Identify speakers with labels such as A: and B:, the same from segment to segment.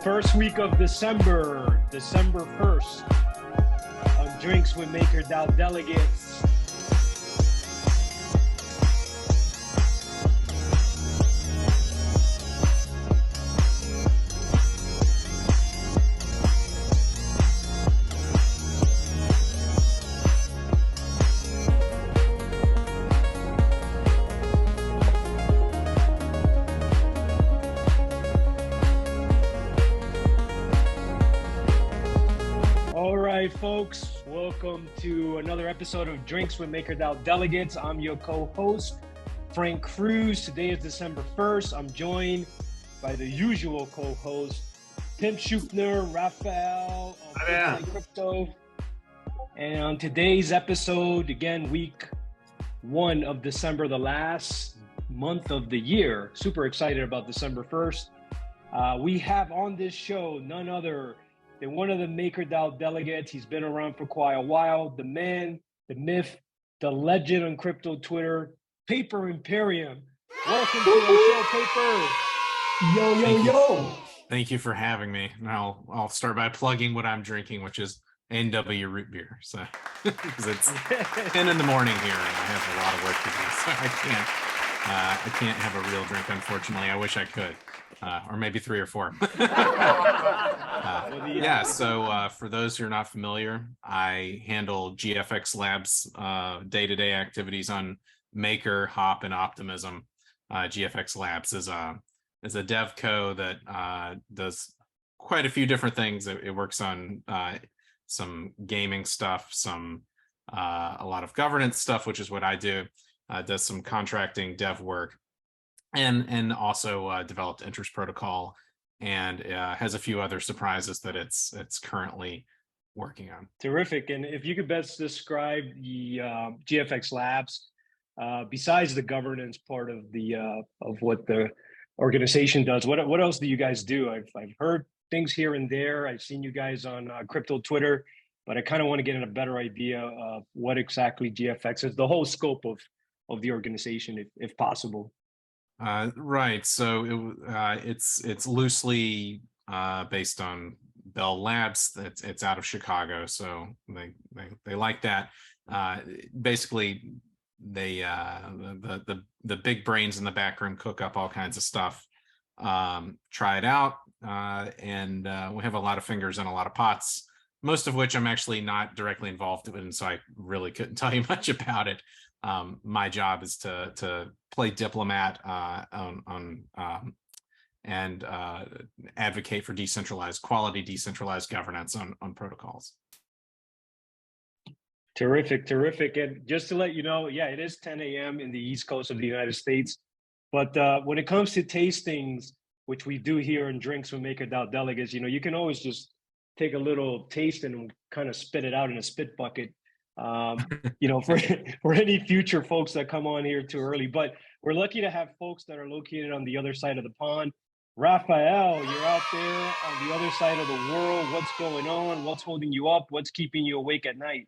A: First week of December 1st, on Drinks with MakerDAO Delegates. Folks, welcome to another episode of Drinks with MakerDAO Delegates. I'm your co-host, Frank Cruz. Today is December 1st. I'm joined by the usual co-host, Tim Schuppner, Raphael of Flipside Crypto. And on today's episode, again, week 1 of December, the last month of the year. Super excited about December 1st. We have on this show none other than one of the MakerDAO delegates. He's been around for quite a while. The man, the myth, the legend on crypto Twitter, PaperImperium. Welcome to the show, Paper.
B: Yo.
C: Thank you for having me. Now I'll start by plugging what I'm drinking, which is NW root beer. So because it's 10 in the morning here and I have a lot of work to do, so I can't have a real drink, unfortunately. I wish I could. Or maybe 3 or 4. So for those who are not familiar, I handle GFX Labs day-to-day activities on Maker, Hop, and Optimism. GFX Labs is a dev co that does quite a few different things. It works on some gaming stuff, a lot of governance stuff, which is what I do. Does some contracting dev work. And also developed interest protocol and has a few other surprises that it's currently working on.
A: Terrific. And if you could best describe the GFX Labs, besides the governance part of what the organization does, what else do you guys do? I've heard things here and there. I've seen you guys on crypto Twitter, but I kind of want to get a better idea of what exactly GFX is, the whole scope of the organization, if possible.
C: Right. So it's loosely based on Bell Labs. It's out of Chicago, so they like that. Basically, they the big brains in the back room cook up all kinds of stuff. Try it out, and we have a lot of fingers in a lot of pots. Most of which I'm actually not directly involved in, so I really couldn't tell you much about it. My job is to play diplomat and advocate for decentralized governance on protocols.
A: Terrific. And just to let you know, it is 10 a.m. in the East Coast of the United States. But when it comes to tastings, which we do here in Drinks with MakerDAO Delegates, you can always just take a little taste and kind of spit it out in a spit bucket. For any future folks that come on here too early, but we're lucky to have folks that are located on the other side of the pond. Raphael, you're out there on the other side of the world. What's going on? What's holding you up? What's keeping you awake at night?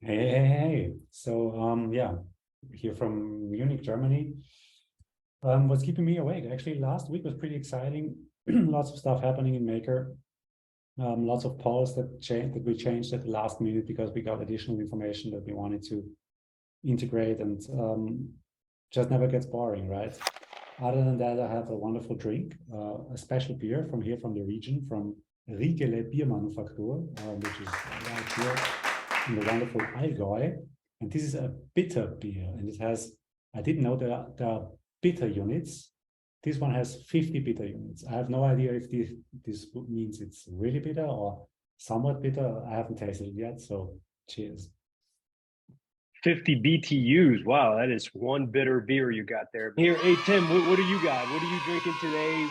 B: Hey. So, here from Munich, Germany. What's keeping me awake? Actually, last week was pretty exciting. Lots of stuff happening in Maker. Lots of polls that we changed at the last minute because we got additional information that we wanted to integrate, and just never gets boring, right? Other than that, I have a wonderful drink, a special beer from the region, from Riegele Biermanufaktur, which is right here in the wonderful Allgäu. And this is a bitter beer, and it has, I didn't know there are bitter units. This one has 50 bitter units. I have no idea if this means it's really bitter or somewhat bitter. I haven't tasted it yet, so cheers.
A: 50 BTUs. Wow, that is one bitter beer you got there. Here, hey, Tim, what do you got? What are you drinking today?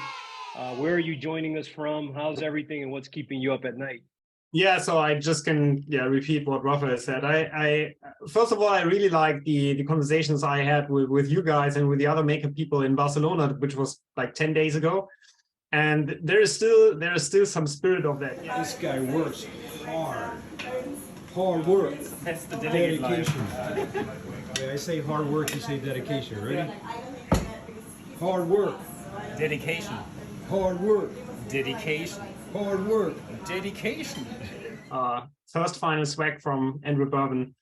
A: Where are you joining us from? How's everything and what's keeping you up at night?
D: Yeah, so I just can repeat what Raphael said. I first of all, I really like the conversations I had with you guys and with the other Maker people in Barcelona, which was like 10 days ago. And there is still some spirit of that.
E: This guy works hard work.
D: That's the dedication.
E: Yeah, I say hard work, you say dedication. Ready? Hard work.
D: Dedication.
E: Hard work.
F: Dedication.
E: Hard work.
F: Dedication.
D: First final swag from Andrew Bourbon.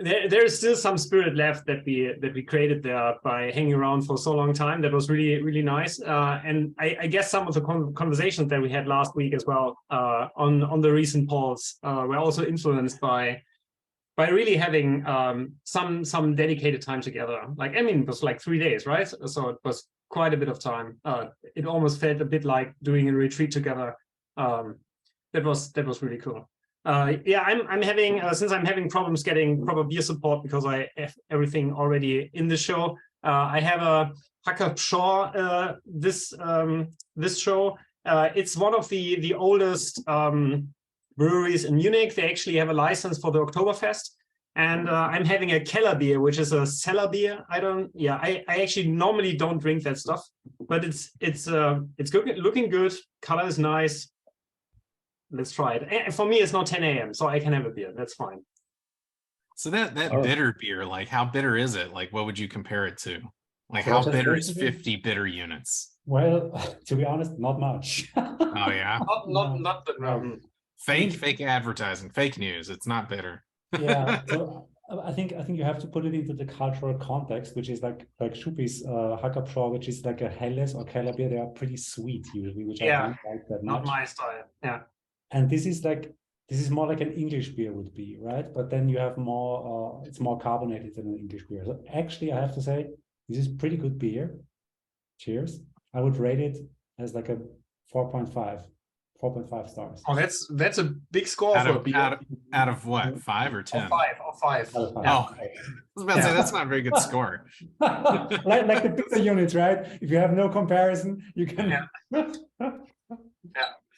D: There is still some spirit left that we created there by hanging around for so long time. That was really nice. And I guess some of the conversations that we had last week as well on the recent polls were also influenced by really having some dedicated time together. Like, I mean, it was like 3 days, right? So it was quite a bit of time. It almost felt a bit like doing a retreat together. That was really cool. Yeah, I'm having since I'm having problems getting proper beer support because I have everything already in the show. I have a Hacker Shaw this show. It's one of the oldest breweries in Munich. They actually have a license for the Oktoberfest, and I'm having a Keller beer, which is a cellar beer. I actually normally don't drink that stuff, but it's good, looking good. Color is nice. Let's try it. And for me, it's not 10 a.m., so I can have a beer. That's fine.
C: So that bitter beer, like how bitter is it? Like what would you compare it to? Like
B: So
C: how
B: just
C: bitter is
B: basically-
C: 50 bitter units?
B: Well, to be honest, not much.
C: Oh yeah.
D: Not the
C: Fake advertising, fake news. It's not bitter.
B: Yeah, so I think you have to put it into the cultural context, which is like Schuppi's Hackabschor, which is like a Helles or Keller beer. They are pretty sweet usually, which I don't like that much.
D: not my style. Yeah.
B: And this is more like an English beer would be, right? But then you have more, it's more carbonated than an English beer. So actually, I have to say, this is pretty good beer. Cheers. I would rate it as like a 4.5 stars.
D: Oh, that's a big score
C: Out
D: for a
C: of,
D: beer.
C: out of what, 5 or 10?
D: Or five.
B: Out of 5.
C: Oh, I was about to say that's not a very good score.
B: like the bigger units, right? If you have no comparison, you can.
D: Yeah.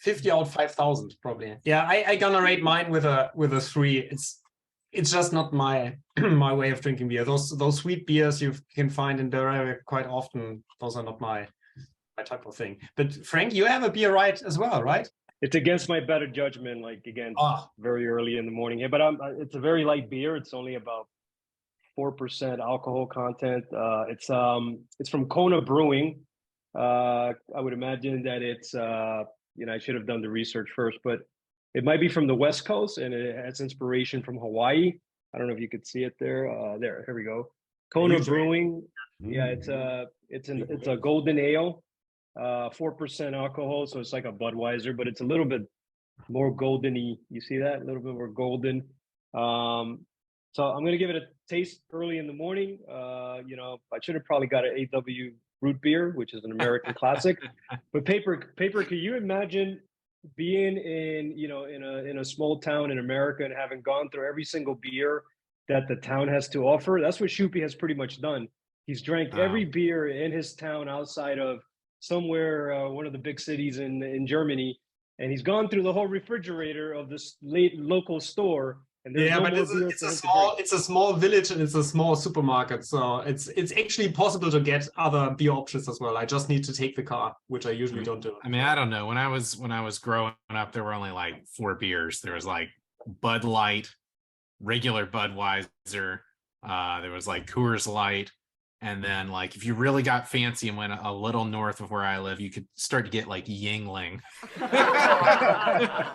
D: 50 out of 5,000 probably. Yeah, I gonna rate mine with a 3. It's just not my my way of drinking beer. Those sweet beers you can find in the area quite often. Those are not my type of thing. But Frank, you have a beer right as well, right?
A: It's against my better judgment. Like again, very early in the morning here, but it's a very light beer. It's only about 4% alcohol content. It's from Kona Brewing. I would imagine that it's I should have done the research first, but it might be from the West Coast, and it has inspiration from Hawaii. I don't know if you could see it there. Here we go. Kona Brewing. Yeah, it's a golden ale, 4% alcohol, so it's like a Budweiser, but it's a little bit more goldeny. You see that? A little bit more golden. So I'm gonna give it a taste early in the morning. I should have probably got an AW root beer, which is an American classic. But paper, can you imagine being in a small town in America and having gone through every single beer that the town has to offer? That's what Schuppy has pretty much done. He's drank every beer in his town outside of somewhere, one of the big cities in Germany, and he's gone through the whole refrigerator of this local store. And
D: but it's a small village and it's a small supermarket, so it's actually possible to get other beer options as well. I just need to take the car, which I usually don't do.
C: I mean, I don't know. When I was growing up, there were only like 4 beers. There was like Bud Light, regular Budweiser. There was like Coors Light, and then like if you really got fancy and went a little north of where I live, you could start to get like Yingling,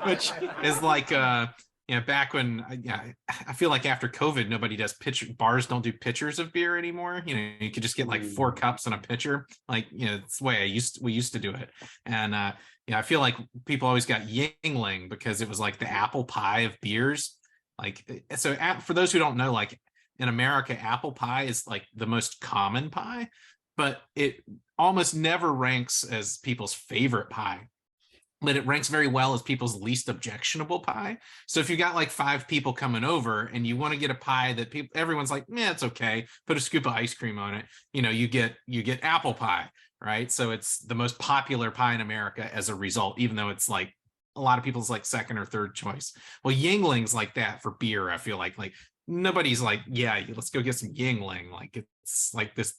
C: which is like back when I feel like after COVID, nobody does bars don't do pitchers of beer anymore. You could just get like 4 cups in a pitcher. Like, it's the way we used to do it. And I feel like people always got Yingling because it was like the apple pie of beers. Like, so for those who don't know, like in America, apple pie is like the most common pie, but it almost never ranks as people's favorite pie. But it ranks very well as people's least objectionable pie. So if you got like 5 people coming over and you want to get a pie that everyone's like, it's okay, put a scoop of ice cream on it, you get apple pie, right? So it's the most popular pie in America as a result, even though it's like a lot of people's like second or third choice. Well, Yingling's like that for beer. I feel like nobody's like, let's go get some Yingling. Like it's like this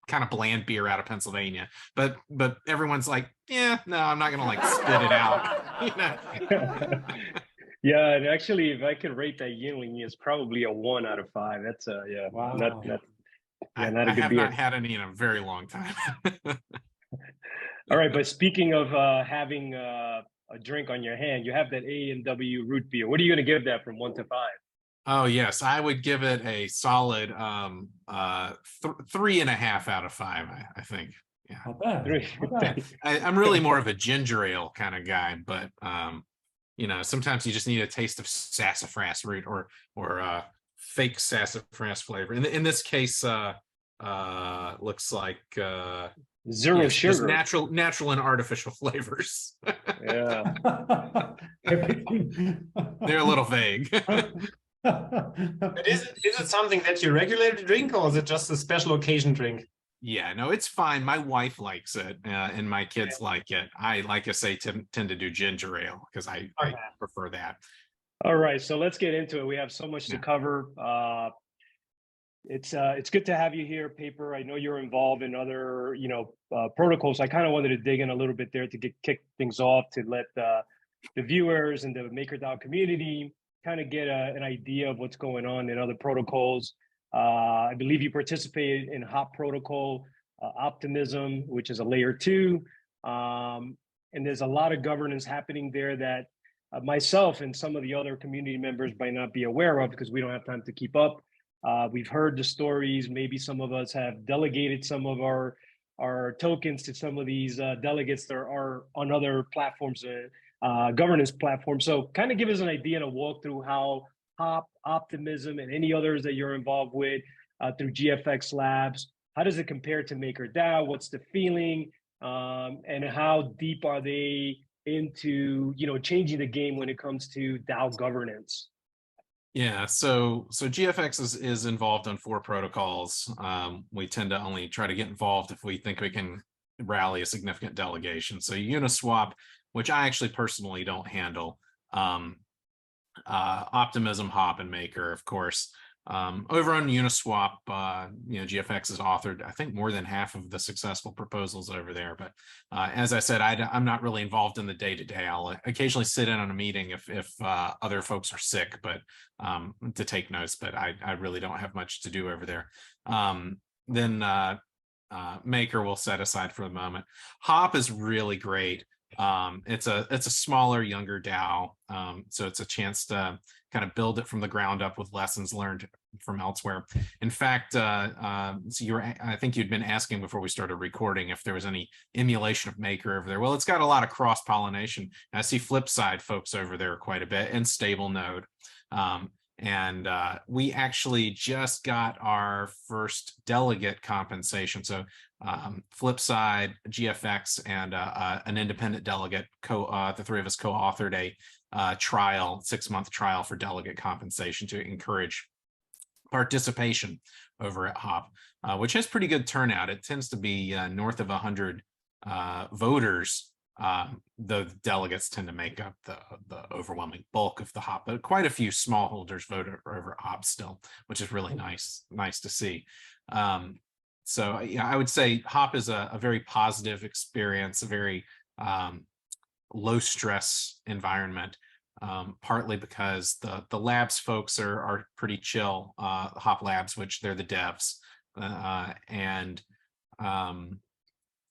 C: kind of bland beer out of Pennsylvania, but everyone's like, no, I'm not gonna like spit it out.
A: Yeah, and actually, if I could rate that Yingling, it's probably a 1 out of 5. That's
B: Wow.
A: not a good
C: I
A: beer.
C: have not had any in a very long time.
A: All right, but speaking of having a drink on your hand, you have that A&W root beer. What are you going to give that from 1 to 5?
C: Oh yes, I would give it a solid 3.5 out of 5. I think. Yeah,
B: Not bad. Not bad.
C: I'm really more of a ginger ale kind of guy, but you know, sometimes you just need a taste of sassafras root or fake sassafras flavor. In this case, looks like
A: Zero
C: yes, just
A: sugar.
C: natural and artificial flavors.
A: Yeah.
C: They're a little vague.
D: But is it something that you regularly drink, or is it just a special occasion drink?
C: Yeah, no, it's fine. My wife likes it, and my kids like it. I, like I say, tend to do ginger ale because I prefer that.
A: All right, so let's get into it. We have so much to cover. It's good to have you here, Paper. I know you're involved in other, protocols. I kind of wanted to dig in a little bit there to kick things off, to let the viewers and the MakerDAO community kind of get an idea of what's going on in other protocols. I believe you participated in Hop protocol, Optimism, which is a layer 2. And there's a lot of governance happening there that myself and some of the other community members might not be aware of because we don't have time to keep up. We've heard the stories. Maybe some of us have delegated some of our tokens to some of these delegates that are on other platforms, governance platforms. So kind of give us an idea and a walk through how Hop, Optimism, and any others that you're involved with through GFX Labs. How does it compare to MakerDAO? What's the feeling? And how deep are they into changing the game when it comes to DAO governance?
C: Yeah, so GFX is involved on 4 protocols. We tend to only try to get involved if we think we can rally a significant delegation. So Uniswap, which I actually personally don't handle, Optimism, Hop, and Maker, of course. Over on Uniswap, GFX has authored, I think, more than half of the successful proposals over there. But as I said, I'm not really involved in the day-to-day. I'll occasionally sit in on a meeting if other folks are sick, but to take notes. But I really don't have much to do over there. Then Maker will set aside for the moment. Hop is really great. It's a smaller, younger DAO, so it's a chance to kind of build it from the ground up with lessons learned from elsewhere. In fact, so I think you'd been asking before we started recording if there was any emulation of Maker over there. Well, it's got a lot of cross-pollination. I see Flipside folks over there quite a bit, and Stable Node. And we actually just got our first delegate compensation. So Flipside, GFX, and an independent delegate, the 3 of us co-authored a 6-month trial for delegate compensation to encourage participation over at Hop, which has pretty good turnout. It tends to be north of 100 voters. The delegates tend to make up the overwhelming bulk of the Hop, but quite a few smallholders voted over Hop still, which is really nice to see. So yeah, I would say Hop is a very positive experience, a very low stress environment, partly because the labs folks are pretty chill, Hop Labs, which they're the devs, and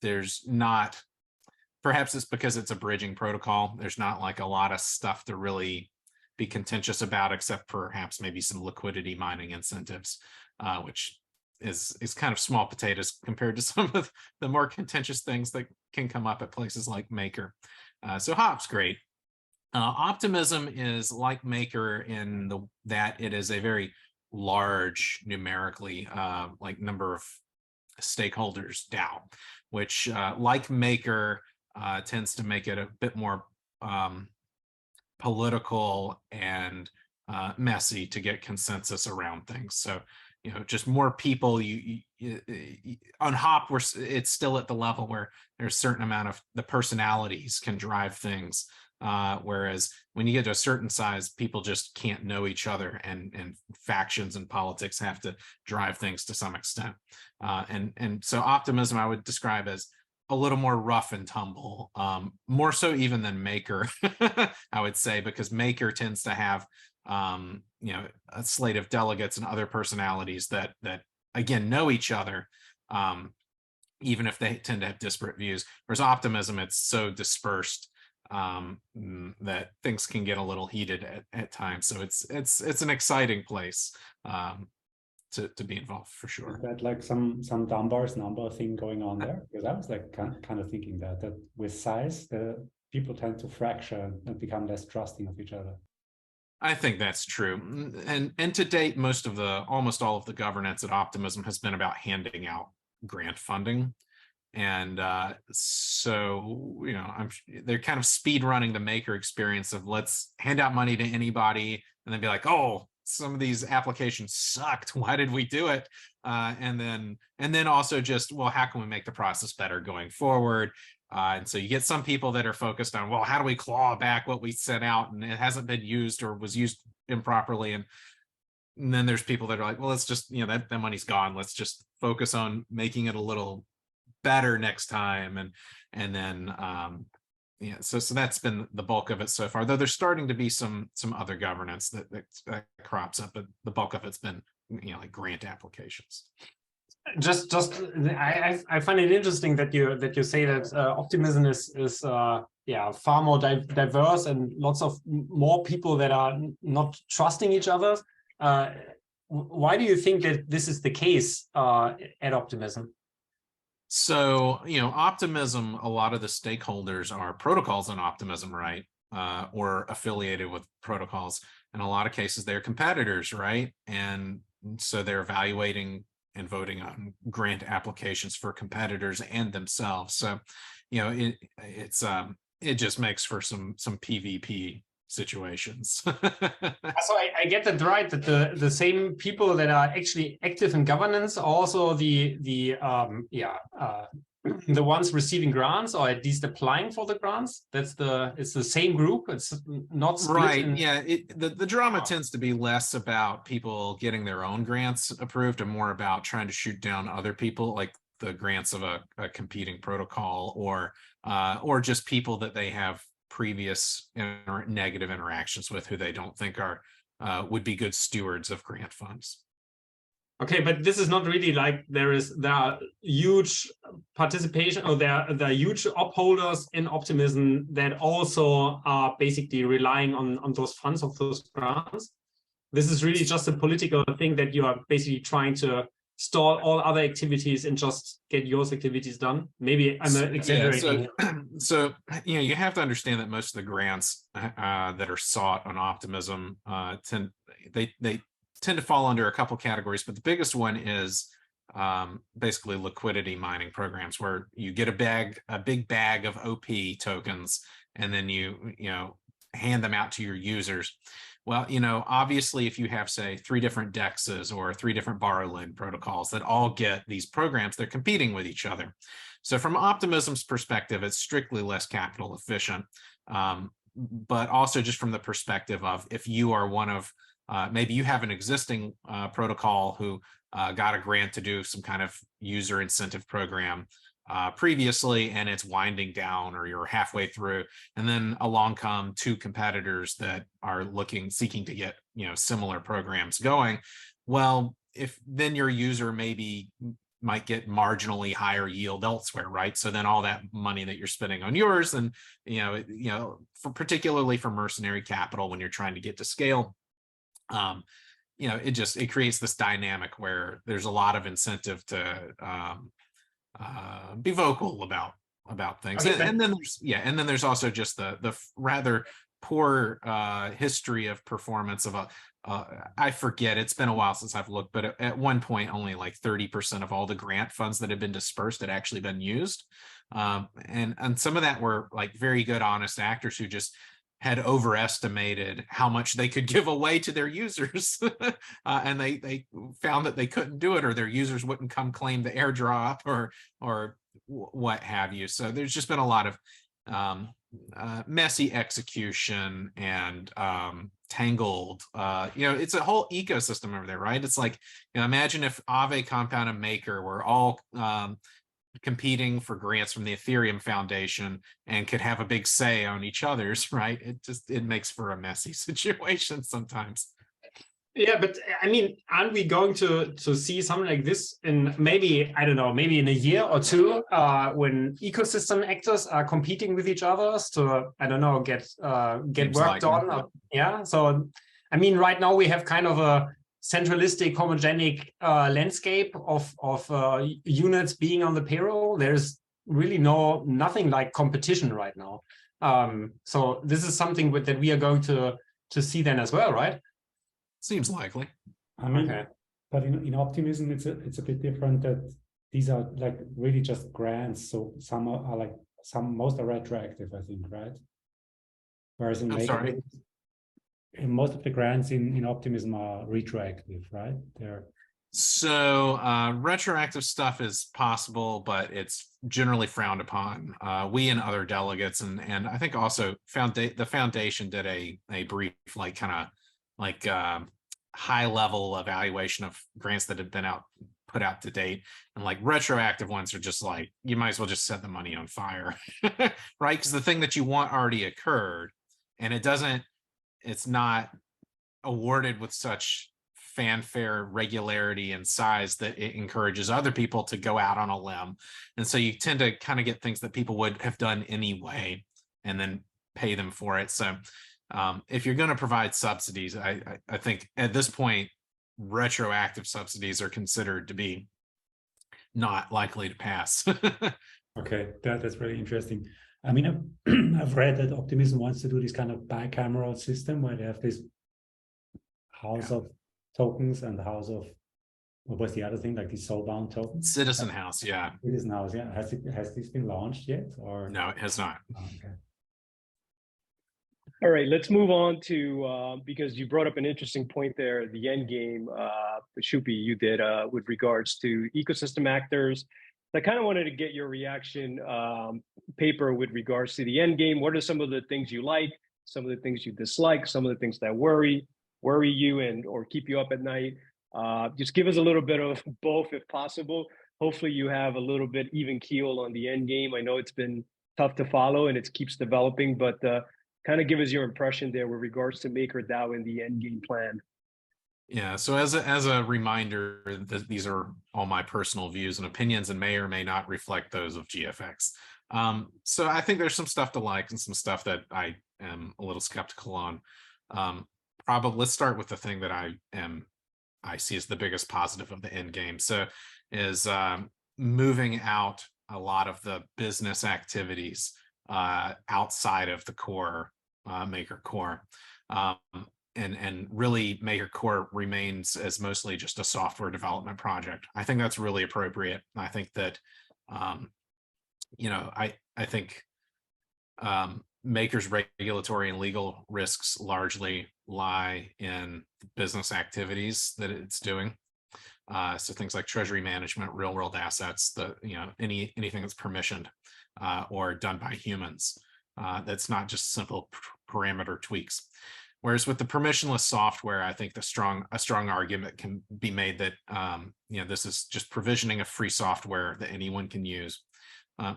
C: there's not, perhaps it's because it's a bridging protocol, there's not like a lot of stuff to really be contentious about, except perhaps maybe some liquidity mining incentives, which is kind of small potatoes compared to some of the more contentious things that can come up at places like Maker. So Hop's great. Optimism is like Maker in that it is a very large, numerically, like number of stakeholders DAO, which like Maker tends to make it a bit more political and messy to get consensus around things. So, just more people. On Hop, it's still at the level where there's a certain amount of the personalities can drive things. Whereas when you get to a certain size, people just can't know each other, and factions and politics have to drive things to some extent. And so Optimism I would describe as a little more rough and tumble, more so even than Maker, I would say, because Maker tends to have a slate of delegates and other personalities that again know each other, even if they tend to have disparate views. Whereas optimism, it's so dispersed that things can get a little heated at times. So it's an exciting place to be involved for sure.
B: Is that like some Dunbar's number thing going on there? Because I was like kind of thinking that with size, the people tend to fracture and become less trusting of each other.
C: I think that's true. And to date, almost all of the governance at Optimism has been about handing out grant funding. And so, you know, they're kind of speed running the maker experience of let's hand out money to anybody and then be like, oh, some of these applications sucked. Why did we do it? And then also just, well, how can we make the process better going forward? And so you get some people that are focused on, well, how do we claw back what we sent out and it hasn't been used or was used improperly? And then there's people that are like, well, let's just, you know, that money's gone. Let's just focus on making it a little better next time. And then yeah, so that's been the bulk of it so far, though there's starting to be some other governance that crops up, but the bulk of it's been, you know, like grant applications.
D: I find it interesting that you say that optimism is far more diverse and lots of more people that are not trusting each other. Why do you think that this is the case at Optimism?
C: So, you know, Optimism, a lot of the stakeholders are protocols on Optimism, right? Or affiliated with protocols. In a lot of cases, they're competitors, right? And so they're evaluating and voting on grant applications for competitors and themselves. So, you know, it just makes for some PvP situations.
D: So I get that right, that the same people that are actually active in governance are also the ones receiving grants, or at least applying for the grants. It's the same group. It's not split.
C: Right. Yeah. The drama tends to be less about people getting their own grants approved and more about trying to shoot down other people, like the grants of a competing protocol, or just people that they have previous negative interactions with who they don't think would be good stewards of grant funds.
D: Okay, but this is not really like there are huge participation, or there are huge upholders in Optimism that also are basically relying on those funds of those grants. This is really just a political thing that you are basically trying to stall all other activities and just get yours activities done. Maybe I'm exaggerating.
C: Yeah, so you know, you have to understand that most of the grants that are sought on Optimism tend to fall under a couple categories, but the biggest one is basically liquidity mining programs, where you get a big bag of OP tokens, and then you hand them out to your users. Well, you know, obviously, if you have, say, 3 different DEXs or 3 different borrow-lend protocols that all get these programs, they're competing with each other. So from Optimism's perspective, it's strictly less capital efficient, but also just from the perspective of, if you are one of, maybe you have an existing protocol who got a grant to do some kind of user incentive program previously, and it's winding down, or you're halfway through, and then along come 2 competitors that are seeking to get, you know, similar programs going. Well, if then your user might get marginally higher yield elsewhere, right? So then all that money that you're spending on yours, and particularly for mercenary capital, when you're trying to get to scale, you know, it creates this dynamic where there's a lot of incentive to be vocal about things.
D: Okay.
C: And then there's also just the rather poor history of performance of I forget, it's been a while since I've looked, but at one point only like 30% of all the grant funds that had been dispersed had actually been used, and some of that were like very good, honest actors who just had overestimated how much they could give away to their users, and they found that they couldn't do it, or their users wouldn't come claim the airdrop, or what have you. So there's just been a lot of messy execution and tangled. It's a whole ecosystem over there, right? It's like, imagine if Aave, Compound, and Maker were all competing for grants from the Ethereum Foundation and could have a big say on each other's, right? It makes for a messy situation sometimes.
D: Yeah, but I mean, aren't we going to see something like this in maybe, I don't know, maybe in a year or two, when ecosystem actors are competing with each other to, I don't know, get
C: Seems
D: work
C: like
D: done? Yeah. So, I mean, right now we have kind of a centralistic, homogenic landscape of units being on the payroll. There's really nothing like competition right now. So this is something that we are going to see then as well, right?
C: Seems likely.
B: I mean,
D: Okay.
B: but in optimism, it's a bit different that these are like really just grants. So some are like most are retroactive, I think, right? Whereas in
C: I'm sorry.
B: most of the grants in optimism are retroactive, right? They're
C: So retroactive stuff is possible, but it's generally frowned upon. We and other delegates, and I think also the foundation did a brief high level evaluation of grants that had been put out to date, and like retroactive ones are just like, you might as well just set the money on fire, right? Because the thing that you want already occurred, and it's not awarded with such fanfare, regularity, and size that it encourages other people to go out on a limb. And so you tend to kind of get things that people would have done anyway and then pay them for it. So if you're going to provide subsidies, I think at this point, retroactive subsidies are considered to be not likely to pass.
B: okay. That's really interesting. I mean, I've read that Optimism wants to do this kind of bicameral system where they have this house of tokens and the house of, what was the other thing, like the soulbound tokens?
C: Citizen House, yeah.
B: Citizen House, yeah. Has this been launched yet? Or
C: no, it has not.
B: Oh, okay.
A: All right, let's move on to, because you brought up an interesting point there, the end game, Schuppy, you did with regards to ecosystem actors. I kind of wanted to get your reaction, Paper, with regards to the end game. What are some of the things you like, some of the things you dislike, some of the things that worry you and or keep you up at night? Just give us a little bit of both if possible. Hopefully you have a little bit even keel on the end game. I know it's been tough to follow and it keeps developing, but kind of give us your impression there with regards to MakerDAO and the Endgame Plan.
C: Yeah, so as a reminder, these are all my personal views and opinions and may or may not reflect those of GFX. So I think there's some stuff to like and some stuff that I am a little skeptical on. Probably let's start with the thing that I see as the biggest positive of the end game. So is moving out a lot of the business activities outside of the core Maker Core. And really Maker Core remains as mostly just a software development project. I think that's really appropriate. I think that, I think Maker's regulatory and legal risks largely lie in business activities that it's doing. So things like treasury management, real world assets, anything that's permissioned or done by humans. That's not just simple parameter tweaks. Whereas with the permissionless software, I think a strong argument can be made that this is just provisioning of free software that anyone can use.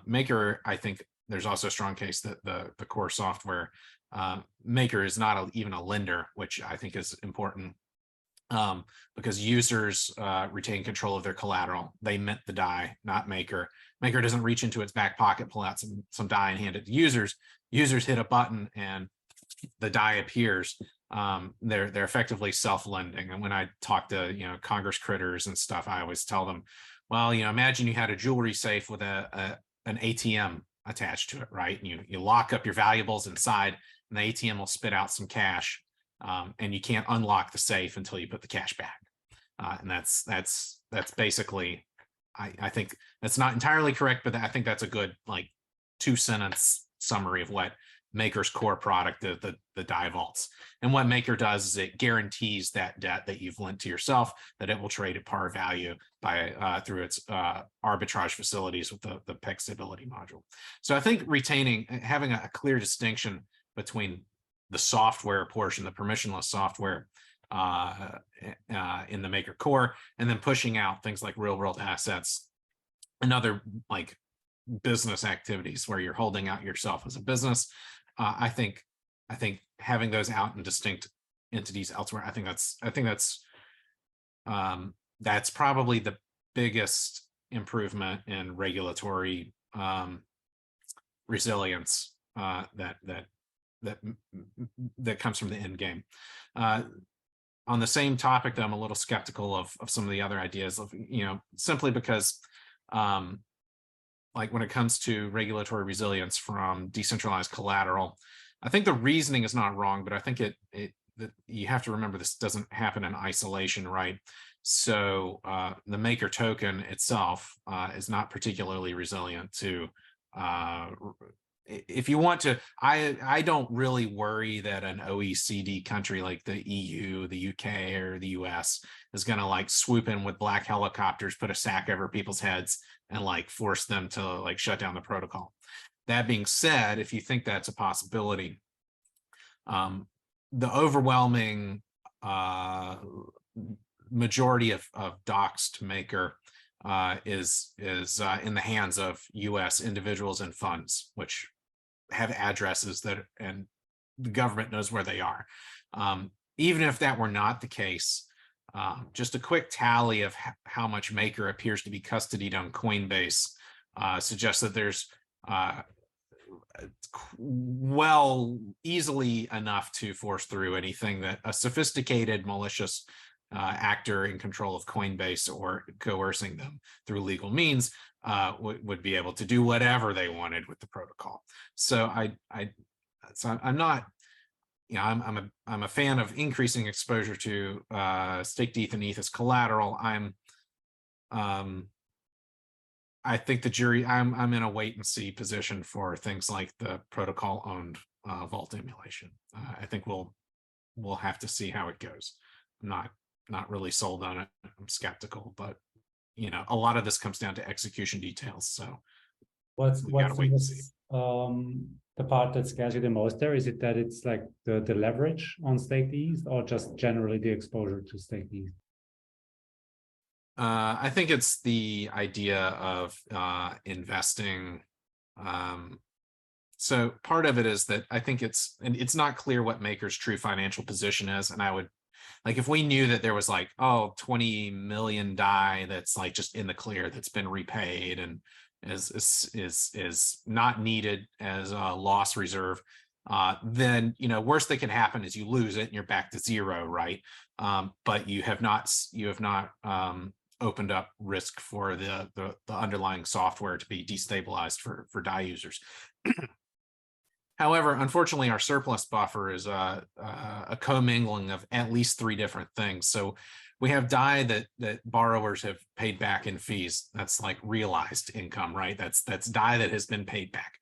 C: Maker, I think there's also a strong case that the core software Maker is not even a lender, which I think is important because users retain control of their collateral. They mint the DAI, not Maker. Maker doesn't reach into its back pocket, pull out some DAI and hand it to users. Users hit a button and the DAI appears. They're effectively self-lending. And when I talk to Congress critters and stuff, I always tell them, well, imagine you had a jewelry safe with an ATM attached to it, right? And you lock up your valuables inside, and the ATM will spit out some cash, and you can't unlock the safe until you put the cash back. And that's basically, I think that's not entirely correct, but I think that's a good 2-sentence summary of what Maker's core product, the DAI vaults. And what Maker does is it guarantees that debt that you've lent to yourself, that it will trade at par value by through its arbitrage facilities with the PEG stability module. So I think having a clear distinction between the software portion, the permissionless software in the Maker core, and then pushing out things like real world assets and other business activities where you're holding out yourself as a business. I think having those out in distinct entities elsewhere. I think that's probably the biggest improvement in regulatory resilience that comes from the end game. On the same topic, though, I'm a little skeptical of some of the other ideas of, simply because like when it comes to regulatory resilience from decentralized collateral, I think the reasoning is not wrong, but I think that you have to remember this doesn't happen in isolation, right? So the Maker token itself is not particularly resilient to if you want to, I don't really worry that an OECD country like the EU, the UK, or the US is going to like swoop in with black helicopters, put a sack over people's heads, and like force them to like shut down the protocol. That being said, if you think that's a possibility, the overwhelming majority of doxed Maker is in the hands of US individuals and funds, which have addresses and the government knows where they are. Even if that were not the case, just a quick tally of how much Maker appears to be custodied on Coinbase suggests that there's easily enough to force through anything that a sophisticated malicious actor in control of Coinbase or coercing them through legal means would be able to do whatever they wanted with the protocol. So I'm not, I'm a fan of increasing exposure to staked ETH and ETH as collateral. I think the jury, I'm in a wait and see position for things like the protocol owned vault emulation. I think we'll have to see how it goes. I'm not really sold on it. I'm skeptical, but a lot of this comes down to execution details. So
B: what's the part that scares you the most there? Is it that it's like the leverage on staked ETH, or just generally the exposure to staked ETH?
C: I think it's the idea of investing. So part of it is that I think it's not clear what Maker's true financial position is. And I would, like, if we knew that there was like, 20 million DAI that's like just in the clear, that's been repaid and is not needed as a loss reserve, then worst that can happen is you lose it and you're back to zero, right? But you have not opened up risk for the underlying software to be destabilized for DAI users. However, unfortunately, our surplus buffer is a commingling of at least 3 different things. So we have DAI that borrowers have paid back in fees. That's like realized income, right? That's DAI that has been paid back.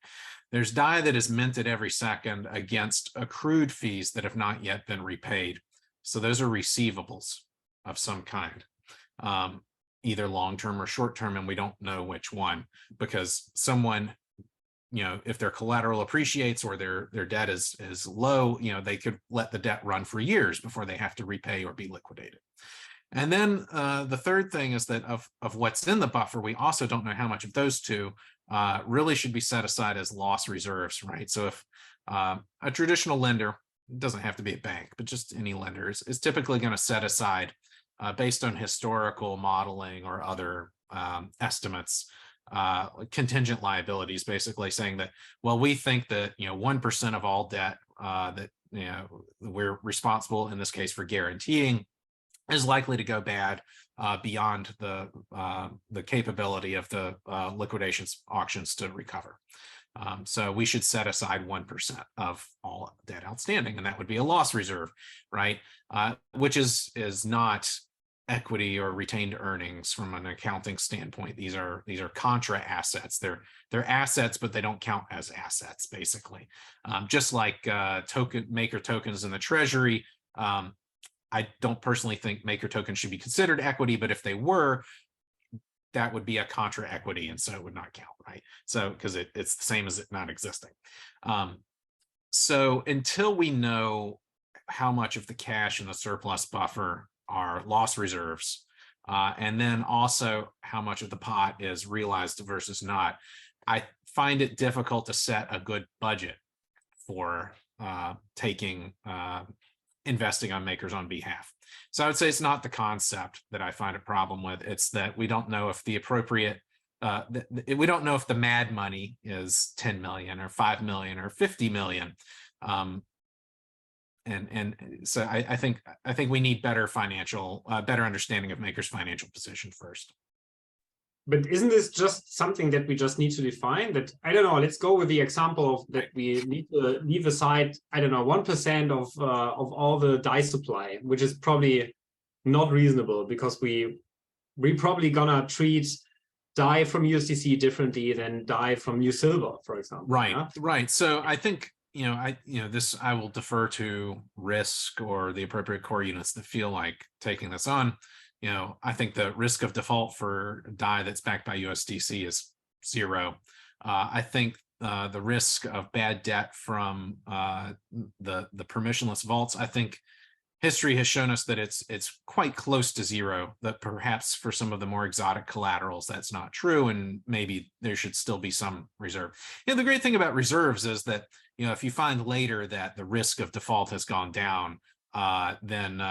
C: There's DAI that is minted every second against accrued fees that have not yet been repaid. So those are receivables of some kind, either long-term or short-term, and we don't know which one, because someone, if their collateral appreciates or their debt is low, they could let the debt run for years before they have to repay or be liquidated. And then the third thing is that of what's in the buffer, we also don't know how much of those two really should be set aside as loss reserves, right? So if a traditional lender, doesn't have to be a bank, but just any lender is typically going to set aside, based on historical modeling or other estimates, contingent liabilities, basically saying that, well, we think that 1% of all debt that we're responsible in this case for guaranteeing is likely to go bad beyond the capability of the liquidations auctions to recover. So we should set aside 1% of all debt outstanding, and that would be a loss reserve, right? Which is not equity or retained earnings from an accounting standpoint. These are contra assets. They're assets, but they don't count as assets, basically. Just like Maker tokens in the treasury. I don't personally think Maker tokens should be considered equity, but if they were, that would be a contra equity, and so it would not count, right? So because it's the same as it not existing. So until we know how much of the cash in the surplus buffer are loss reserves, and then also how much of the pot is realized versus not, I find it difficult to set a good budget for taking investing on Maker's on behalf. So I would say it's not the concept that I find a problem with. It's that we don't know if the appropriate, we don't know if the mad money is 10 million or 5 million or 50 million. And so I think we need better better understanding of Maker's financial position first.
D: But isn't this just something that we just need to define? That, I don't know, let's go with the example of that we need to leave aside, I don't know, 1% of all the DAI supply, which is probably not reasonable, because we probably gonna treat DAI from USDC differently than DAI from New Silver, for example.
C: Right,
D: yeah?
C: right. So I think, this, I will defer to risk or the appropriate core units that feel like taking this on. I think the risk of default for DAI that's backed by USDC is 0. I think the risk of bad debt from the permissionless vaults, I think history has shown us that it's quite close to 0, that perhaps for some of the more exotic collaterals, that's not true. And maybe there should still be some reserve. The great thing about reserves is that, if you find later that the risk of default has gone down, then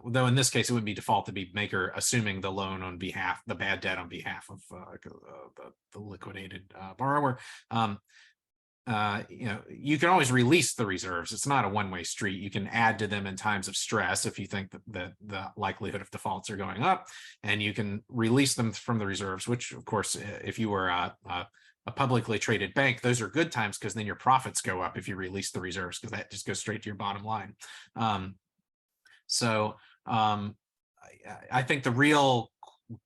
C: though in this case, it wouldn't be default to be Maker assuming the loan on behalf, the bad debt on behalf of the liquidated borrower. You can always release the reserves. It's not a one-way street. You can add to them in times of stress if you think that the likelihood of defaults are going up, and you can release them from the reserves, which of course, if you were a publicly traded bank, those are good times, because then your profits go up if you release the reserves, because that just goes straight to your bottom line. So I think the real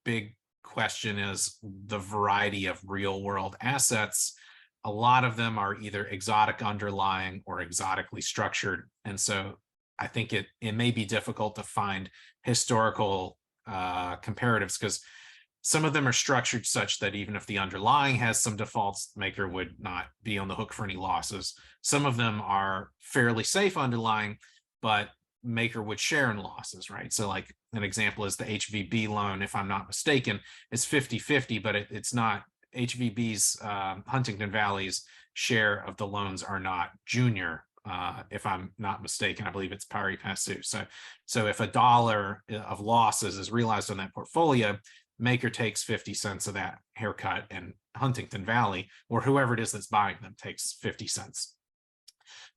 C: big question is the variety of real world assets. A lot of them are either exotic underlying or exotically structured. And so I think it may be difficult to find historical comparatives, because some of them are structured such that even if the underlying has some defaults, Maker would not be on the hook for any losses. Some of them are fairly safe underlying, but Maker would share in losses, right? So like an example is the HVB loan, if I'm not mistaken, it's 50-50, but it's not HVB's Huntington Valley's share of the loans are not junior, if I'm not mistaken. I believe it's pari passu. So if $1 of losses is realized on that portfolio, Maker takes 50 cents of that haircut, and Huntington Valley, or whoever it is that's buying them, takes 50 cents.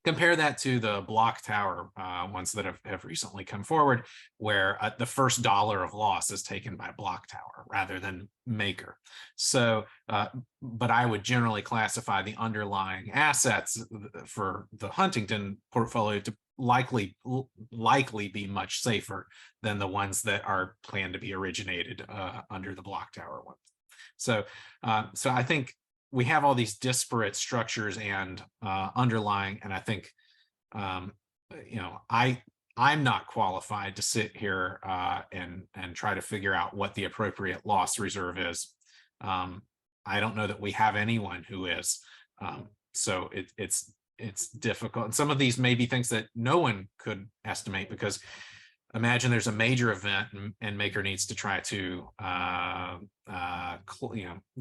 C: Compare that to the block tower ones that have recently come forward, where the first $1 of loss is taken by block tower rather than Maker. So, but I would generally classify the underlying assets for the Huntington portfolio to likely be much safer than the ones that are planned to be originated under the block tower ones. So, so I think we have all these disparate structures and underlying, and I think, I'm not qualified to sit here and try to figure out what the appropriate loss reserve is. I don't know that we have anyone who is. So it's difficult. And some of these may be things that no one could estimate, because imagine there's a major event and Maker needs to try to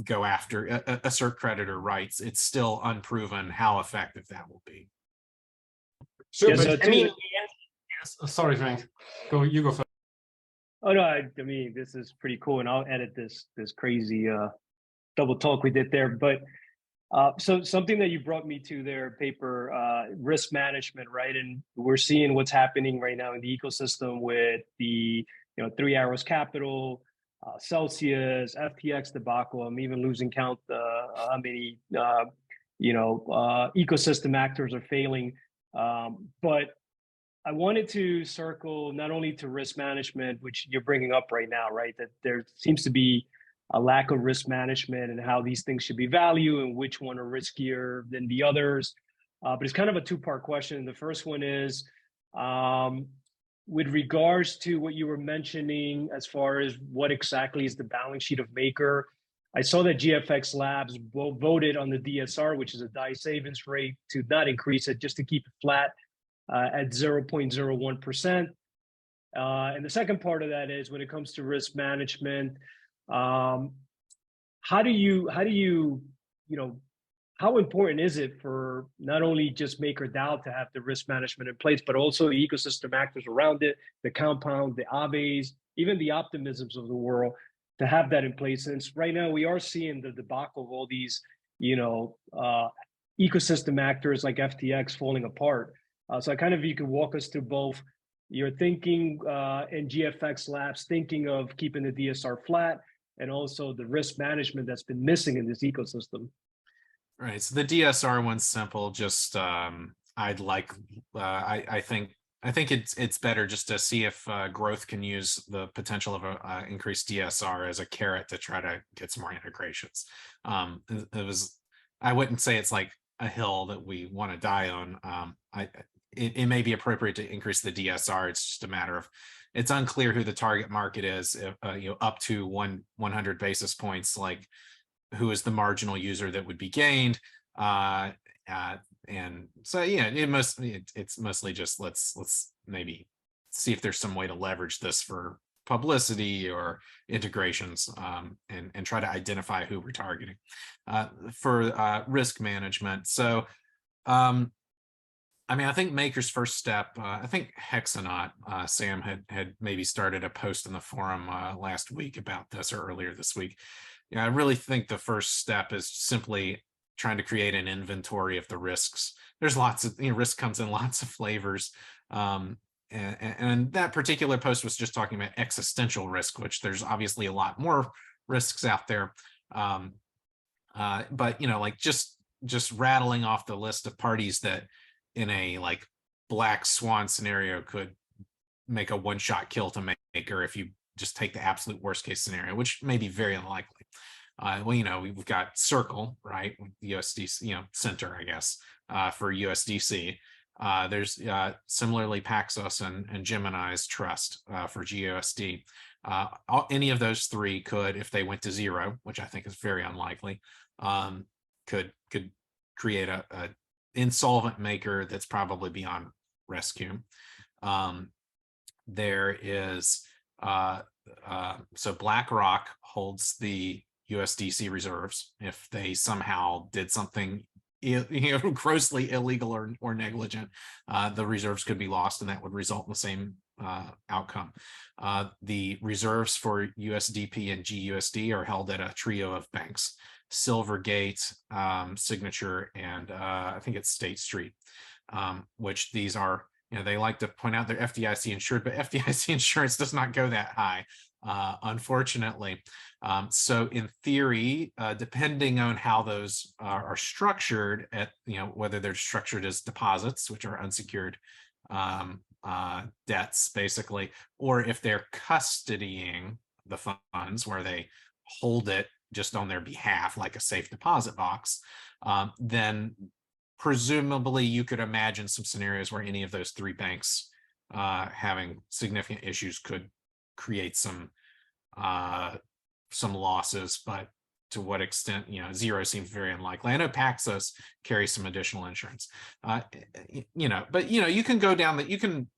C: go after assert creditor rights. It's still unproven how effective that will be.
D: Sure,
A: Yeah,
D: but
A: so
D: I mean, yes. Sorry, Frank. You go first.
A: Oh no, I mean, this is pretty cool, and I'll edit this crazy double talk we did there. But so something that you brought me to there, Paper, risk management, right? And we're seeing what's happening right now in the ecosystem with the 3 Arrows Capital, Celsius, FTX debacle. I'm even losing count how many ecosystem actors are failing. But I wanted to circle not only to risk management, which you're bringing up right now, right? That there seems to be a lack of risk management and how these things should be valued and which one are riskier than the others. But it's kind of a two-part question. The first one is, with regards to what you were mentioning as far as what exactly is the balance sheet of Maker, I saw that GFX Labs voted on the DSR, which is a DAI savings rate, to not increase it, just to keep it flat at 0.01%. And the second part of that is when it comes to risk management, how do you how important is it for not only just MakerDAO to have the risk management in place, but also the ecosystem actors around it, the compound, the Aves, even the optimisms of the world, to have that in place? Since right now we are seeing the debacle of all these, ecosystem actors like FTX falling apart. So you could walk us through both your thinking in GFX Labs, thinking of keeping the DSR flat, and also the risk management that's been missing in this ecosystem.
C: Right. So the DSR one's simple. Just I think it's better just to see if growth can use the potential of a increased DSR as a carrot to try to get some more integrations. I wouldn't say it's like a hill that we want to die on. It may be appropriate to increase the DSR. It's just a matter of, it's unclear who the target market is. Up to 100 basis points, like who is the marginal user that would be gained. And so it's mostly just let's maybe see if there's some way to leverage this for publicity or integrations, and try to identify who we're targeting for risk management. So I think Maker's first step, I think Hexanaut, Sam had maybe started a post in the forum last week about this, or earlier this week. I really think the first step is simply trying to create an inventory of the risks. There's lots of, risk comes in lots of flavors. And that particular post was just talking about existential risk, which there's obviously a lot more risks out there. But just rattling off the list of parties that in a black swan scenario could make a one-shot kill to Maker if you just take the absolute worst case scenario, which may be very unlikely. We've got Circle, right? USDC, Center, I guess, for USDC. There's similarly Paxos and Gemini's Trust for GUSD. Any of those three could, if they went to zero, which I think is very unlikely, could create a insolvent Maker that's probably beyond rescue. There is so BlackRock holds the USDC reserves. If they somehow did something grossly illegal or negligent, the reserves could be lost, and that would result in the same outcome. The reserves for USDP and GUSD are held at a trio of banks: Silvergate, Signature, and I think it's State Street, which these are, they like to point out they're FDIC insured, but FDIC insurance does not go that high, unfortunately. So in theory, depending on how those are structured, whether they're structured as deposits, which are unsecured debts, basically, or if they're custodying the funds where they hold it just on their behalf, like a safe deposit box, then presumably you could imagine some scenarios where any of those three banks having significant issues could create some losses, but to what extent, zero seems very unlikely. I know Paxos carries some additional insurance, but you can go down that, you can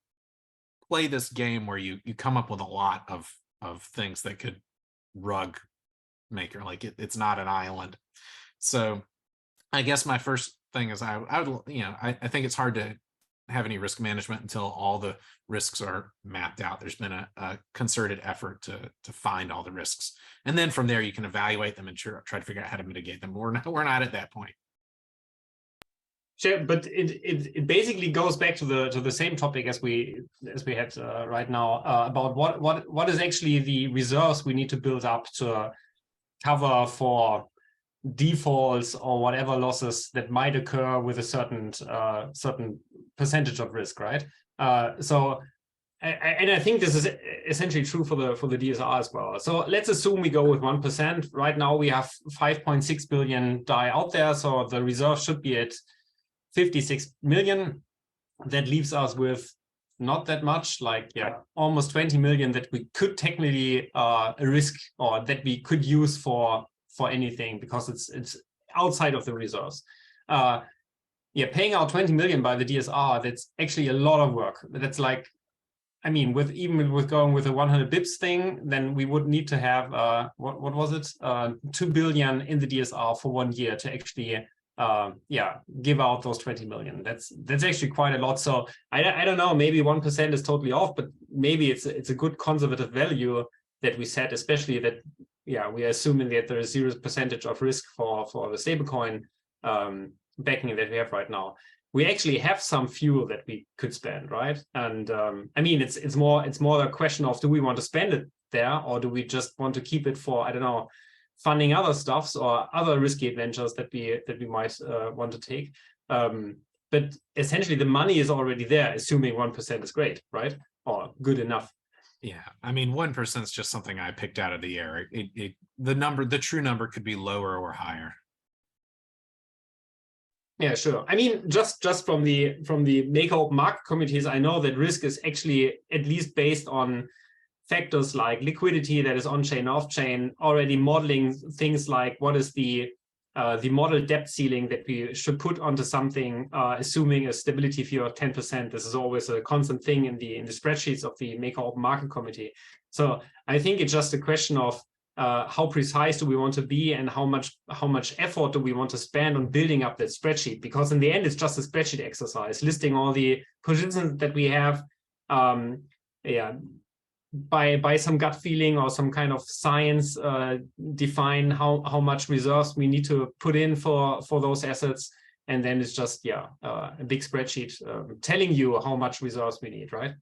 C: play this game where you come up with a lot of things that could rug Maker. It's not an island. So I guess my first thing is I think it's hard to have any risk management until all the risks are mapped out. There's been a concerted effort to find all the risks, and then from there you can evaluate them and try to figure out how to mitigate them. We're not at that point.
D: Sure, but it basically goes back to the same topic as we had right now, about what is actually the reserves we need to build up to cover for defaults or whatever losses that might occur with a certain percentage of risk, right? So I think this is essentially true for the DSR as well. So let's assume we go with 1%. Right now we have 5.6 billion DAI out there, so the reserve should be at 56 million. That leaves us with not that much, almost 20 million that we could technically risk, or that we could use for anything, because it's outside of the reserves. Paying out 20 million by the DSR, that's actually a lot of work. That's with going with a 100 bips thing, then we would need to have what was it, 2 billion in the DSR for 1 year to actually give out those 20 million. That's actually quite a lot. So I don't know, maybe 1% is totally off, but maybe it's a good conservative value that we set, especially that we are assuming that there is 0% of risk for the stablecoin backing that we have right now. We actually have some fuel that we could spend, right? And I mean, it's more a question of, do we want to spend it there, or do we just want to keep it for, I don't know, funding other stuffs or other risky adventures that we might want to take. But essentially the money is already there, assuming 1% is great, right? Or good enough.
C: Yeah, I mean, 1% is just something I picked out of the air. The true number could be lower or higher.
D: Yeah, sure. I mean, just from the MakerDAO market committees, I know that risk is actually at least based on factors like liquidity that is on-chain, off-chain, already modeling things like what is the model debt ceiling that we should put onto something, assuming a stability fee of 10%. This is always a constant thing in the spreadsheets of the MakerDAO market committee. So I think it's just a question of how precise do we want to be, and how much effort do we want to spend on building up that spreadsheet? Because in the end, it's just a spreadsheet exercise, listing all the positions that we have. By some gut feeling or some kind of science, define how much reserves we need to put in for those assets, and then it's just a big spreadsheet telling you how much reserves we need, right?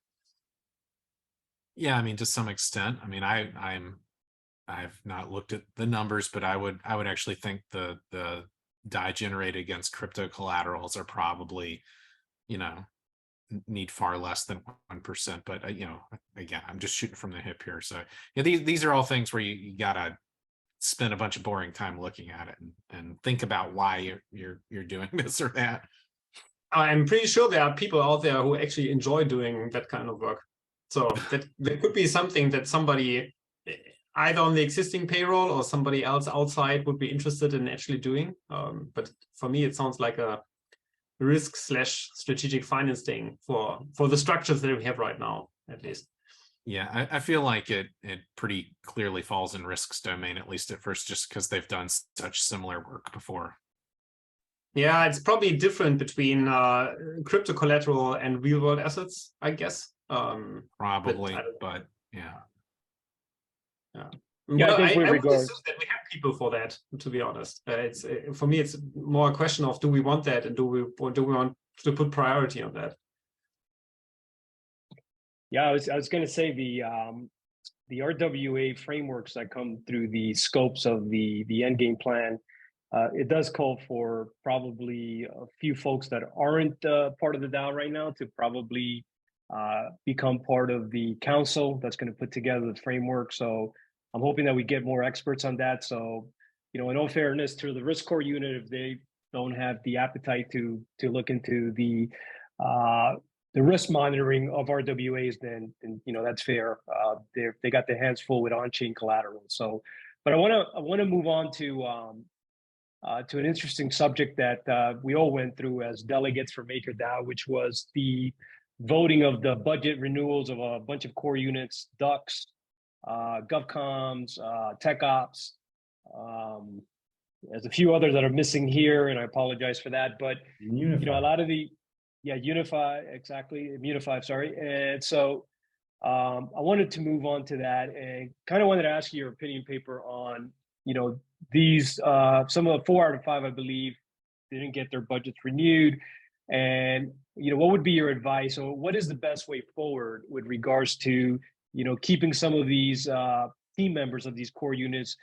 C: Yeah, I mean, to some extent. I mean, I've not looked at the numbers, but I would actually think the DAI generated against crypto collaterals are probably, need far less than 1%. But again, I'm just shooting from the hip here. So these are all things where you gotta spend a bunch of boring time looking at it and think about why you're doing this or that.
D: I'm pretty sure there are people out there who actually enjoy doing that kind of work. So that could be something that somebody either on the existing payroll or somebody else outside would be interested in actually doing. But for me, it sounds like a risk/strategic finance thing for the structures that we have right now, at least.
C: Yeah, I feel like it pretty clearly falls in risk's domain, at least at first, just because they've done such similar work before.
D: Yeah, it's probably different between crypto collateral and real world assets, I guess.
C: Probably, but yeah.
D: Yeah, I would assume that we have people for that, to be honest. It's for me, it's more a question of, do we want that, and do we want to put priority on that?
A: Yeah, I was going to say the RWA frameworks that come through the scopes of the Endgame Plan, it does call for probably a few folks that aren't part of the DAO right now to probably become part of the council that's going to put together the framework. So I'm hoping that we get more experts on that. So, in all fairness to the risk core unit, if they don't have the appetite to look into the risk monitoring of RWAs, then that's fair. They got their hands full with on-chain collateral. So, but I want to move on to an interesting subject that we all went through as delegates for MakerDAO, which was the voting of the budget renewals of a bunch of core units, ducks, GovComs, Tech Ops. There's a few others that are missing here, and I apologize for that. But
B: Unify.
A: a lot of the Immunify, sorry. And so I wanted to move on to that, and kind of wanted to ask you your opinion paper on these some of the 4 out of 5, I believe, didn't get their budgets renewed. And what would be your advice, or what is the best way forward with regards to keeping some of these team members of these core units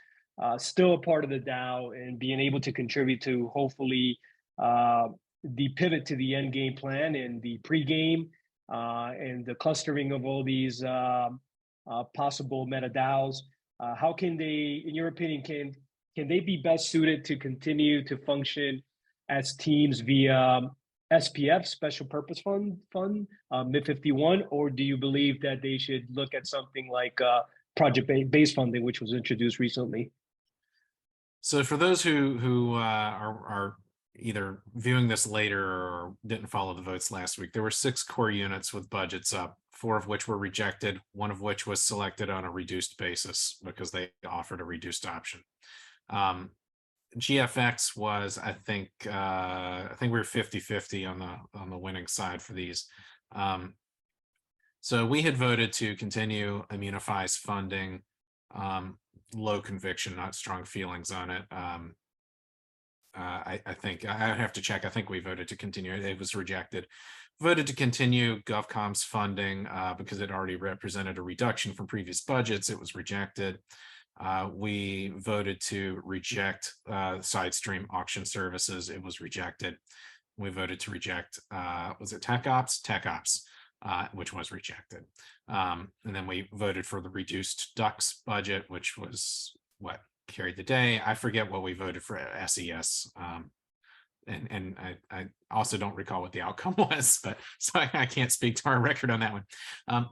A: still a part of the DAO and being able to contribute to hopefully the pivot to the end game plan and the pre-game and the clustering of all these possible meta DAOs? How can they, in your opinion, can they be best suited to continue to function as teams via SPF, Special Purpose Fund, MIP 51, or do you believe that they should look at something like project-based funding, which was introduced recently?
C: So for those who are either viewing this later or didn't follow the votes last week, there were 6 core units with budgets up, 4 of which were rejected, 1 of which was selected on a reduced basis because they offered a reduced option. GFX was, I think we were 50-50 on the winning side for these. So we had voted to continue Immunify's funding. Low conviction, not strong feelings on it. I think I have to check. I think we voted to continue. It was rejected. Voted to continue GovCom's funding because it already represented a reduction from previous budgets. It was rejected. We voted to reject Sidestream auction services. It was rejected. We voted to reject, was it Tech Ops? Tech Ops, which was rejected. And then we voted for the reduced Ducks budget, which was what carried the day. I forget what we voted for SES. And I also don't recall what the outcome was, but so I can't speak to our record on that one.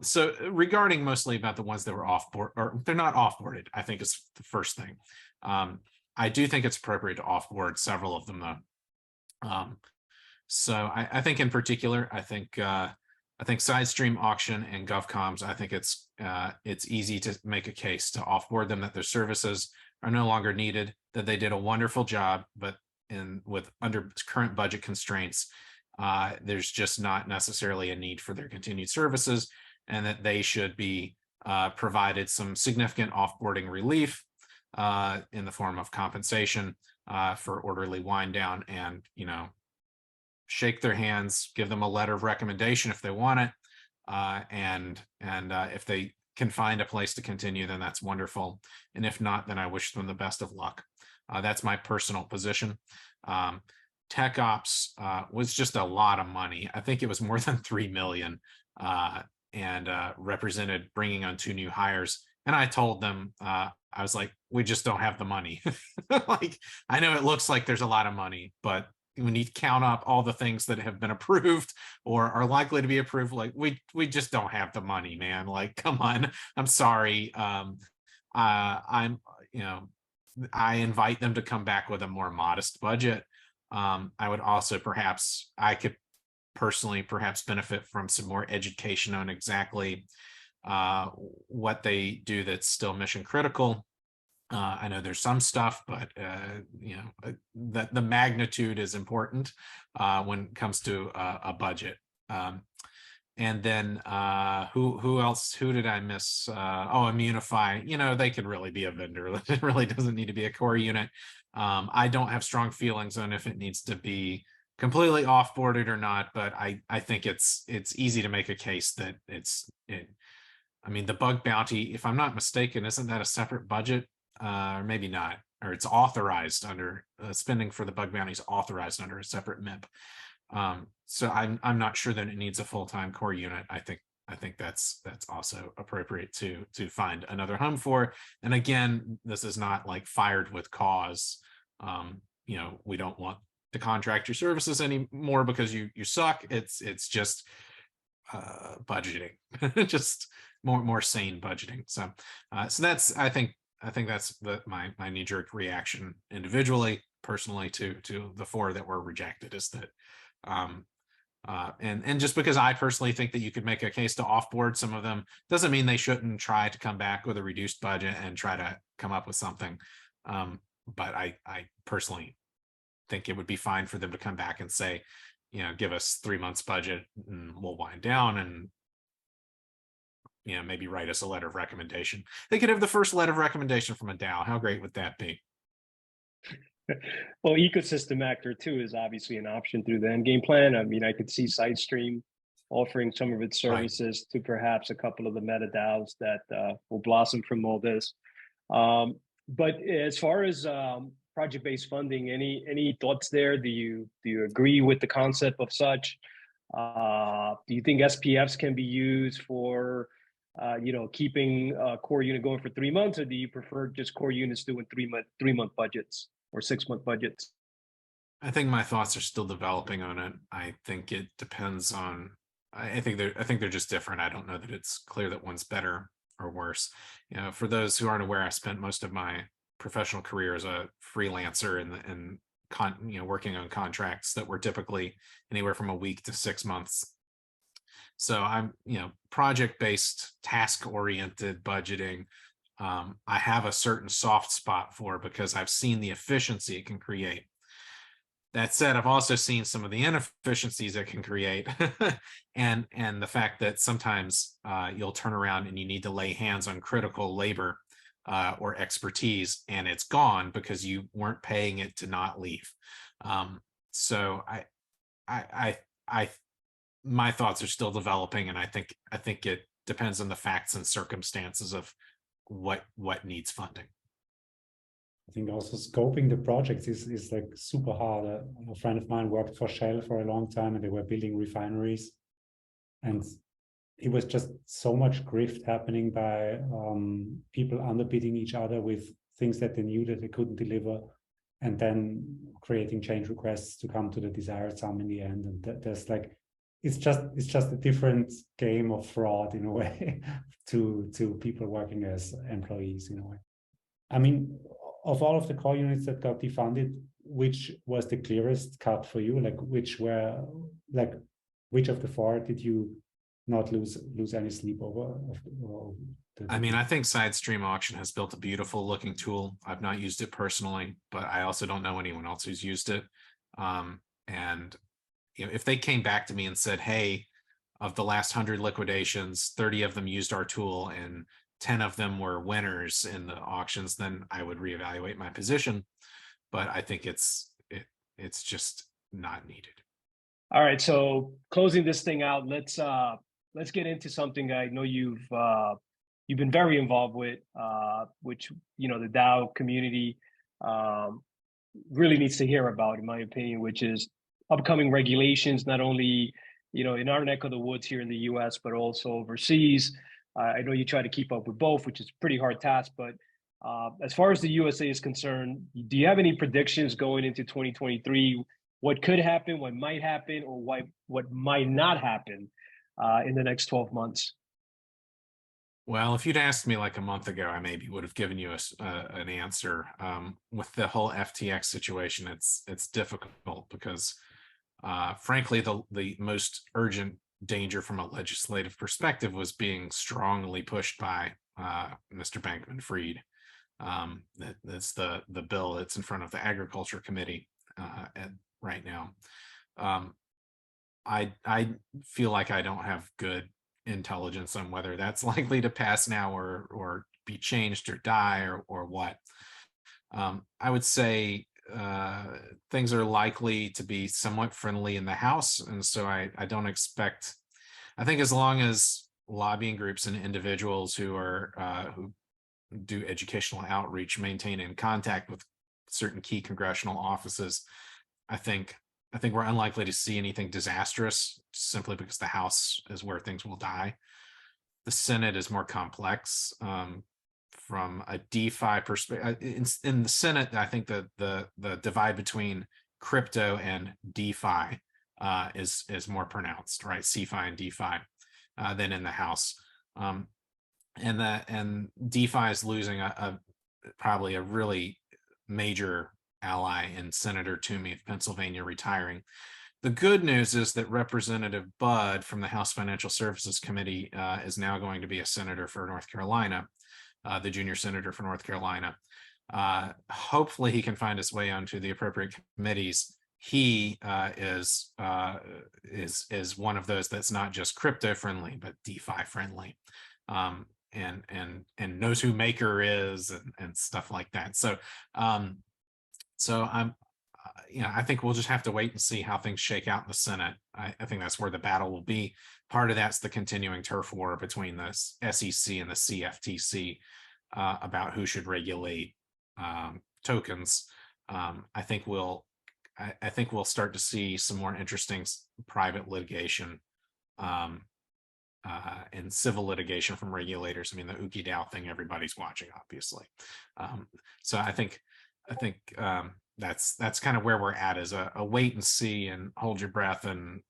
C: So regarding mostly about the ones that were off-board, or they're not off-boarded, I think is the first thing. I do think it's appropriate to off-board several of them though. So I think in particular, I think Sidestream auction and GovComs, I think it's easy to make a case to off-board them, that their services are no longer needed, that they did a wonderful job, but with under current budget constraints, there's just not necessarily a need for their continued services, and that they should be provided some significant offboarding relief in the form of compensation for orderly wind down, and shake their hands, give them a letter of recommendation if they want it, and if they can find a place to continue, then that's wonderful, and if not, then I wish them the best of luck. That's my personal position. Tech Ops was just a lot of money. I think it was more than 3 million, and represented bringing on 2 new hires. And I told them, I was like, we just don't have the money. Like, I know it looks like there's a lot of money, but when you count up all the things that have been approved or are likely to be approved, like we just don't have the money, man. Like, come on. I'm sorry. I invite them to come back with a more modest budget. I would also I could personally perhaps benefit from some more education on exactly what they do that's still mission critical. I know there's some stuff, but that the magnitude is important when it comes to a budget. And then who else? Who did I miss? Oh, Immunify. They could really be a vendor. It really doesn't need to be a core unit. I don't have strong feelings on if it needs to be completely offboarded or not, but I think it's easy to make a case that I mean, the bug bounty, if I'm not mistaken, isn't that a separate budget? Or maybe not, or it's authorized under spending for the bug bounty is authorized under a separate MIP. So I'm not sure that it needs a full-time core unit. I think that's also appropriate to find another home for. And again, this is not like fired with cause. We don't want to contract your services anymore because you suck. It's just budgeting, just more sane budgeting. So that's I think that's my knee-jerk reaction individually, personally, to the 4 that were rejected, is that and just because I personally think that you could make a case to offboard some of them doesn't mean they shouldn't try to come back with a reduced budget and try to come up with something. But I personally think it would be fine for them to come back and say, give us 3 months budget and we'll wind down, and maybe write us a letter of recommendation. They could have the first letter of recommendation from a DAO. How great would that be?
A: Well, ecosystem actor too is obviously an option through the Endgame Plan. I mean, I could see Sidestream offering some of its services to perhaps a couple of the meta DAOs that will blossom from all this. But as far as project-based funding, any thoughts there? Do you agree with the concept of such? Do you think SPFs can be used for keeping a core unit going for 3 months, or do you prefer just core units doing 3 month budgets or 6 month budgets?
C: I think my thoughts are still developing on it. I think it depends on. I think they're just different. I don't know that it's clear that one's better or worse. For those who aren't aware, I spent most of my professional career as a freelancer and working on contracts that were typically anywhere from a week to 6 months. So I'm, project-based, task-oriented budgeting I have a certain soft spot for because I've seen the efficiency it can create. That said, I've also seen some of the inefficiencies it can create, and the fact that sometimes you'll turn around and you need to lay hands on critical labor or expertise, and it's gone because you weren't paying it to not leave. So my thoughts are still developing, and I think it depends on the facts and circumstances of what needs funding.
B: I think also scoping the projects is like super hard. A friend of mine worked for Shell for a long time, and they were building refineries, and it was just so much grift happening by people underbidding each other with things that they knew that they couldn't deliver, and then creating change requests to come to the desired sum in the end. And there's like, it's just a different game of fraud in a way to people working as employees in a way. I mean, of all of the core units that got defunded, which was the clearest cut for you? Like which of the four did you not lose any sleep over?
C: I mean, I think Sidestream Auction has built a beautiful looking tool. I've not used it personally, but I also don't know anyone else who's used it. And if they came back to me and said, hey, of the last 100 liquidations, 30 of them used our tool and 10 of them were winners in the auctions, then I would reevaluate my position. But I think it's just not needed.
A: All right, so closing this thing out, let's get into something I know you've been very involved with, which the DAO community really needs to hear about, in my opinion, which is upcoming regulations, not only in our neck of the woods here in the U.S., but also overseas. I know you try to keep up with both, which is a pretty hard task. But as far as the USA is concerned, do you have any predictions going into 2023? What could happen, what might happen, or what might not happen in the next 12 months?
C: Well, if you'd asked me like a month ago, I maybe would have given you an answer. With the whole FTX situation, it's difficult because, frankly, the most urgent danger from a legislative perspective was being strongly pushed by Mr. Bankman-Fried. That's the bill that's in front of the Agriculture Committee right now. I feel like I don't have good intelligence on whether that's likely to pass now or be changed or die or what. I would say things are likely to be somewhat friendly in the House, and so I don't expect. I think as long as lobbying groups and individuals who do educational outreach maintain in contact with certain key congressional offices, I think we're unlikely to see anything disastrous, simply because the House is where things will die. The Senate is more complex. From a DeFi perspective, in the Senate, I think the divide between crypto and DeFi is more pronounced, right? CeFi and DeFi than in the House, and DeFi is losing probably a really major ally in Senator Toomey of Pennsylvania retiring. The good news is that Representative Budd from the House Financial Services Committee is now going to be a senator for North Carolina. The junior senator for North Carolina. Hopefully he can find his way onto the appropriate committees. He is one of those that's not just crypto friendly, but DeFi friendly, and knows who Maker is and stuff like that. So I'm, I think we'll just have to wait and see how things shake out in the Senate. I think that's where the battle will be. Part of that's the continuing turf war between the SEC and the CFTC about who should regulate tokens. I think we'll start to see some more interesting private litigation and civil litigation from regulators. I mean, the DAO thing everybody's watching, obviously. So I think that's kind of where we're at, is a wait and see and hold your breath. And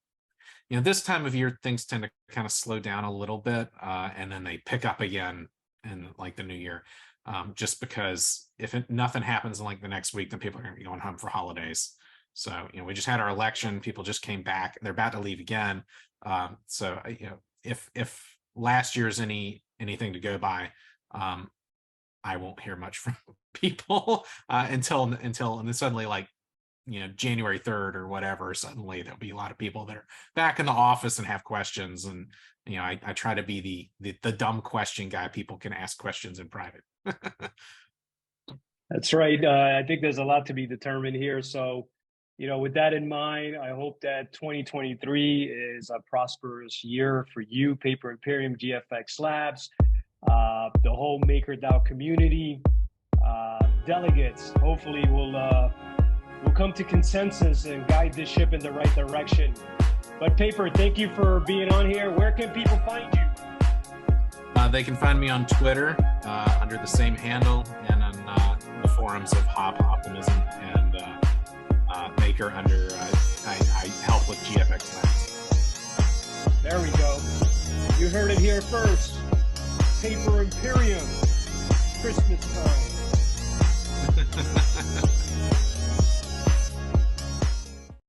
C: this time of year things tend to kind of slow down a little bit, and then they pick up again in like the new year, just because if nothing happens in like the next week, then people are going to be going home for holidays. So we just had our election, people just came back, they're about to leave again. So if last year's anything to go by, I won't hear much from people until and then suddenly, like, January 3rd or whatever, suddenly there'll be a lot of people that are back in the office and have questions. And I try to be the dumb question guy. People can ask questions in private.
A: That's right. I think there's a lot to be determined here. So, with that in mind, I hope that 2023 is a prosperous year for you, PaperImperium, GFX Labs, the whole MakerDAO community, delegates. Hopefully, we'll come to consensus and guide this ship in the right direction. But Paper, thank you for being on here. Where can people find you?
C: They can find me on Twitter under the same handle, and on the forums of Hop Optimism, and Maker under I help with GFX Labs.
A: There we go. You heard it here first. PaperImperium, Christmas time.